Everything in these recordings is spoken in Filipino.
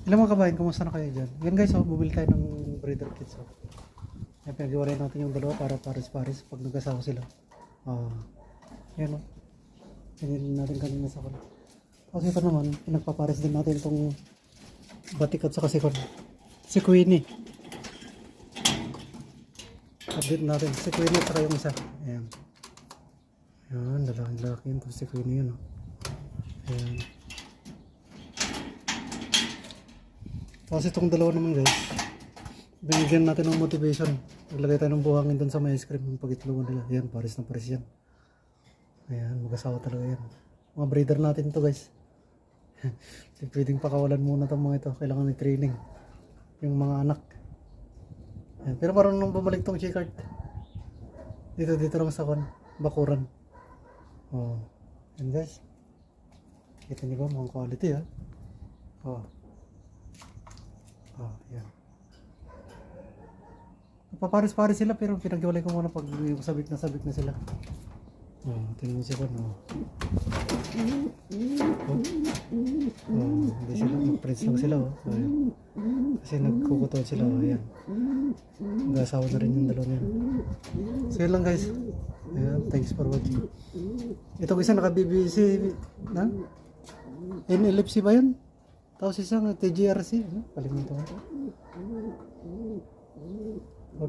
Ilang mga kabayan, kumusta na kayo dyan? Yan guys, oh, bumili tayo ng breeder kits. Oh. Yan, pinag-iwalay natin yung dalawa para pares-pares pag nagkasawa sila. Yan oh. Pinili natin kanina sa kanya. Kasi ito naman, pinagpapares din natin itong batik at saka si Queenie. Update natin. Si Queenie at saka yung isa. Ayan. Ayan, lalaki yun. Tapos si Queenie yun. Oh. Ayan. Tapos itong dalawa naman guys, binigyan natin ng motivation. Naglagay tayo ng buhangin dun sa may ice cream yung pag-itlogan nila. Ayan, pares na pares yan. Ayan, mag-asawa talaga yan. Mga breeder natin to guys. Pwedeng pakawalan muna itong mga ito. Kailangan may training yung mga anak. Ayan, pero parang nung bumalik tong chicard dito lang sa bakuran. Oh, yan guys, kita nyo ba mga quality ha. Yan. Papares-pares sila pero pinaghiwalay ko muna pag yung sabik na sila. Tingnan mo si Juan. Hindi sila, mag-prints lang sila. Ayan. Kasi nagkukutod sila. Ayan. Nag-asawa na rin yung dalawa niya. So yun lang guys. Ayan, thanks for watching. Itong isa naka-BBC na? NLFC ba yun? Tapos isang TGRC. Kalimutan ko.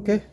Okay.